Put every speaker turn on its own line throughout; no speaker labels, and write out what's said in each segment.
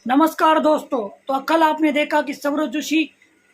नमस्कार दोस्तों। तो कल आपने देखा कि सौरभ जोशी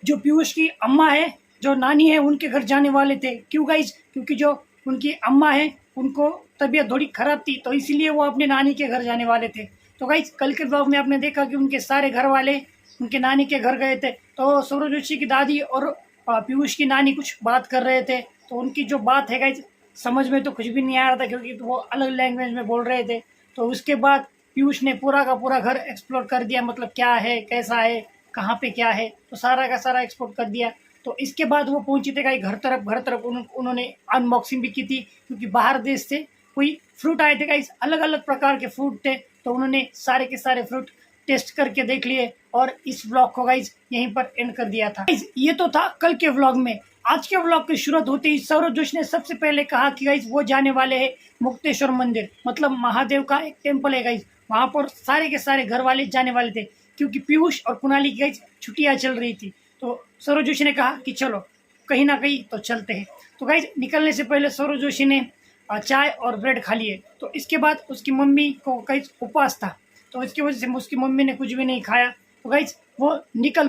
जो पीयूष की अम्मा है, जो नानी है, उनके घर जाने वाले थे। क्यों गाइज? क्योंकि जो उनकी अम्मा है उनको तबीयत थोड़ी खराब थी, तो इसीलिए वो अपने नानी के घर जाने वाले थे। तो गाइज कल के ब्लॉग में आपने देखा कि उनके सारे घर वाले उनके नानी के घर गए थे। तो सौरभ जोशी की दादी और पीयूष की नानी कुछ बात कर रहे थे। तो उनकी जो बात है गाइज, समझ में तो कुछ भी नहीं आ रहा था, क्योंकि वो अलग लैंग्वेज में बोल रहे थे। तो उसके बाद पीयूष ने पूरा का पूरा घर एक्सप्लोर कर दिया, मतलब क्या है, कैसा है, कहाँ पे क्या है, तो सारा का सारा एक्सप्लोर कर दिया। तो इसके बाद वो पहुंची थे घर तरफ उन्होंने अनबॉक्सिंग भी की थी, क्योंकि बाहर देश से कोई फ्रूट आए थे गाइस, अलग अलग प्रकार के फ्रूट थे। तो उन्होंने सारे के सारे फ्रूट टेस्ट करके देख लिए और इस व्लॉग को गाइस यहीं पर एंड कर दिया था। गाइस ये तो था कल के व्लॉग में। आज के व्लॉग की शुरुआत होते ही सौरभ जोशी ने सबसे पहले कहा कि गाइस वो जाने वाले हैं मुक्तेश्वर मंदिर, मतलब महादेव का एक टेम्पल है गाइस। वहां पर सारे के सारे घर वाले जाने वाले थे, क्योंकि पीयूष और कुणाली की गाइस छुट्टियां चल रही थी। तो सौरभ जोशी ने कहा कि चलो कहीं ना कहीं तो चलते हैं। तो गाइस निकलने से पहले सौरभ जोशी ने चाय और ब्रेड खा लिए। तो इसके बाद उसकी मम्मी को गाइस उपवास था, तो इसकी वजह से उसकी मम्मी ने कुछ भी नहीं खाया। तो गाइस वो निकल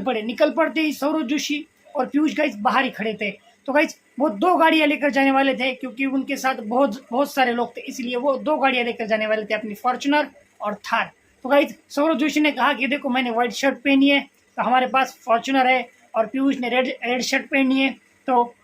पड़ते ही सौरभ जोशी और पीयूष गाइस बाहर ही खड़े थे। तो गाइस वो दो गाड़ियां लेकर जाने वाले थे, क्योंकि उनके साथ बहुत बहुत सारे लोग थे, इसलिए वो दो गाड़ियां लेकर जाने वाले थे, अपनी फॉर्च्यूनर और थार। तो गाइस सौरभ जोशी ने कहा कि देखो मैंने व्हाइट शर्ट पहनी है, तो हमारे पास फॉर्च्यूनर है, और पीयूष ने रेड शर्ट पहनी है, तो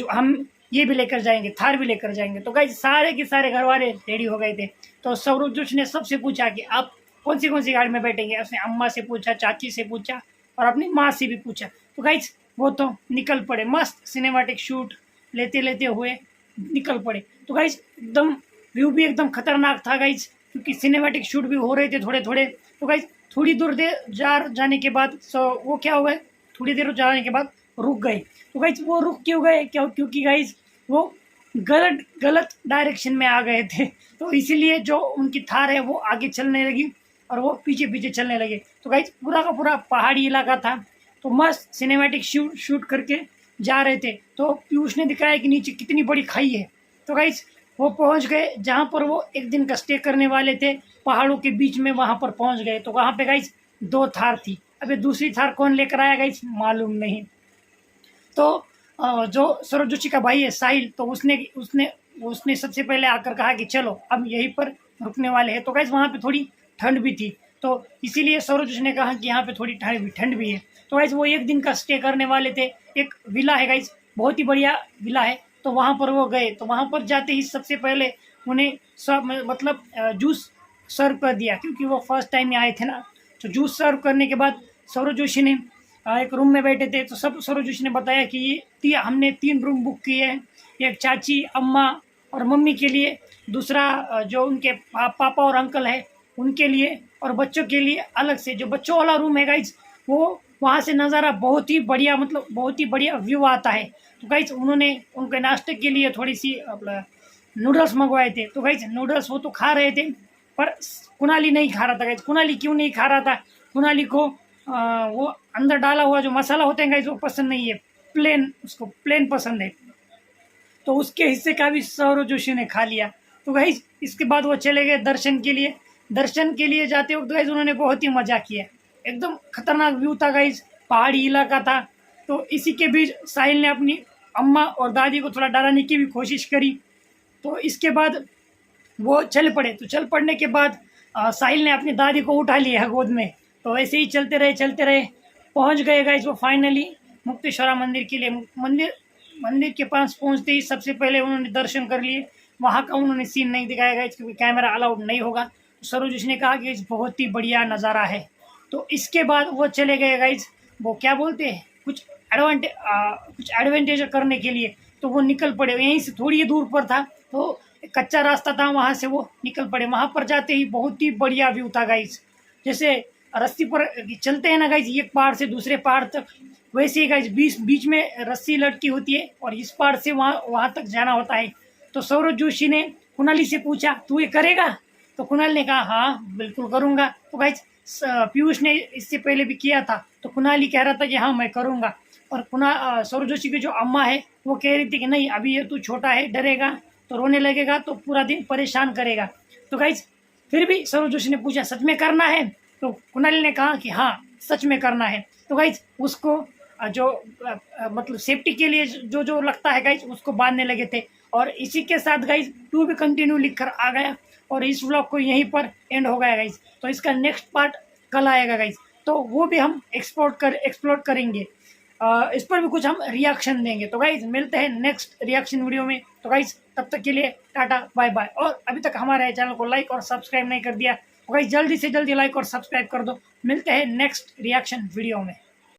हम ये भी लेकर जाएंगे, थार भी लेकर जाएंगे। तो गाइस सारे के सारे घर वाले रेडी हो गए थे। तो सौरभ जोशी ने सबसे पूछा कि आप कौन सी गाड़ी में बैठेंगे। उसने अम्मा से पूछा, चाची से पूछा और अपनी माँ से भी पूछा। तो गाइस वो तो निकल पड़े, मस्त सिनेमैटिक शूट लेते लेते हुए निकल पड़े। तो गाइस एकदम व्यू भी एकदम खतरनाक था गाइस, क्योंकि सिनेमैटिक शूट भी हो रहे थे थोड़े थोड़े। तो गाइस थोड़ी दूर जाने के बाद वो क्या हो गए, थोड़ी देर जाने के बाद रुक गए। तो गाइस वो रुक क्यों गए? क्योंकि गाइस वो गलत डायरेक्शन में आ गए थे। तो इसीलिए जो उनकी थार है वो आगे चलने लगी और वो पीछे पीछे चलने लगे। तो गाइस पूरा का पूरा पहाड़ी इलाका था, तो मस्त सिनेमैटिक शूट करके जा रहे थे। तो पीयूष ने दिखाया कि नीचे कितनी बड़ी खाई है। तो गाइस वो पहुंच गए जहां पर वो एक दिन का स्टे करने वाले थे, पहाड़ों के बीच में वहां पर पहुंच गए। तो वहां पे गाइस दो थार थी। अबे दूसरी थार कौन लेकर आया गाइस, मालूम नहीं। तो जो सौरभ जोशी का भाई है साहिल, तो उसने उसने उसने सबसे पहले आकर कहा कि चलो अब यहीं पर रुकने वाले हैं। तो गाइस वहां पे थोड़ी ठंड भी थी, तो इसीलिए सौरभ जोशी ने कहा कि यहाँ पे थोड़ी ठंड भी है। तो गाइस वो एक दिन का स्टे करने वाले थे। एक विला है गाइस, बहुत ही बढ़िया विला है। तो वहां पर वो गए। तो वहां पर जाते ही सबसे पहले उन्हें सब मतलब जूस सर्व कर दिया, क्योंकि वो फर्स्ट टाइम आए थे ना। तो जूस सर्व करने के बाद सौरभ जोशी ने एक रूम में बैठे थे। तो सब सौरभ जोशी ने बताया कि हमने 3 रूम बुक किए हैं, एक चाची, अम्मा और मम्मी के लिए, दूसरा जो उनके पापा और अंकल है उनके लिए, और बच्चों के लिए अलग से। जो बच्चों वाला रूम है गाइज, वो वहाँ से नज़ारा बहुत ही बढ़िया, मतलब बहुत ही बढ़िया व्यू आता है। तो गाइज उन्होंने उनके नाश्ते के लिए थोड़ी सी नूडल्स मंगवाए थे। तो गाइज नूडल्स वो तो खा रहे थे, पर कुणाली नहीं खा रहा था गाइज। कुणाली क्यों नहीं खा रहा था? कुणाली को वो अंदर डाला हुआ जो मसाला होता है गाइज वो पसंद नहीं है, उसको प्लेन पसंद है। तो उसके हिस्से का भी सौरभ जोशी ने खा लिया। तो गाइज इसके बाद वो चले गए दर्शन के लिए। दर्शन के लिए जाते वक्त गाइज उन्होंने बहुत ही मजा किया, एकदम खतरनाक व्यू था गाइज, पहाड़ी इलाका था। तो इसी के बीच साहिल ने अपनी अम्मा और दादी को थोड़ा डराने की भी कोशिश करी। तो इसके बाद वो चल पड़े। तो चल पड़ने के बाद साहिल ने अपनी दादी को उठा लिया गोद में। तो ऐसे ही चलते रहे पहुंच गए गाइज वो फाइनली मुक्तेश्वरा मंदिर के लिए। मंदिर के पास पहुंचते ही सबसे पहले उन्होंने दर्शन कर लिए। वहाँ का उन्होंने सीन नहीं दिखाया गाइज, क्योंकि कैमरा अलाउड नहीं होगा। सरोज जोशी ने कहा कि बहुत ही बढ़िया नज़ारा है। तो इसके बाद वो चले गए गाइज, वो क्या बोलते हैं, कुछ एडवांटेज करने के लिए। तो वो निकल पड़े, यहीं से थोड़ी दूर पर था, तो कच्चा रास्ता था, वहाँ से वो निकल पड़े। वहाँ पर जाते ही बहुत ही बढ़िया व्यू था गाइज, जैसे रस्सी पर चलते हैं ना गाइज, एक पहाड़ से दूसरे पहाड़ तक, वैसे ही गाइज बीच में रस्सी लटकी होती है और इस पहाड़ से वहाँ तक जाना होता है। तो सौरभ जोशी ने कुणाली से पूछा, तू ये करेगा? तो कुणाल ने कहा हाँ बिल्कुल करूँगा। तो गाइज पीयूष ने इससे पहले भी किया था, तो कुणाली कह रहा था कि हाँ मैं करूँगा। और सौरभ जोशी की जो अम्मा है वो कह रही थी कि नहीं अभी ये तू छोटा है, डरेगा तो रोने लगेगा तो पूरा दिन परेशान करेगा। तो गाइज फिर भी सौरभ जोशी ने पूछा, सच में करना है? तो कुणाल ने कहा कि हाँ सच में करना है। तो गाइज उसको मतलब सेफ्टी के लिए जो जो लगता है गाइज उसको बांधने लगे थे। और इसी के साथ गाइज टू बी कंटिन्यू लिख कर आ गया और इस व्लॉग को यहीं पर एंड हो गया गाइज। तो इसका नेक्स्ट पार्ट कल आएगा गाइज, तो वो भी हम एक्सप्लोर करेंगे। इस पर भी कुछ हम रिएक्शन देंगे। तो गाइज मिलते हैं नेक्स्ट रिएक्शन वीडियो में। तो गाइज तब तक के लिए टाटा बाय बाय। और अभी तक हमारे चैनल को लाइक और सब्सक्राइब नहीं कर दिया तो गाइज जल्दी से जल्दी लाइक और सब्सक्राइब कर दो। मिलते हैं नेक्स्ट रिएक्शन वीडियो में।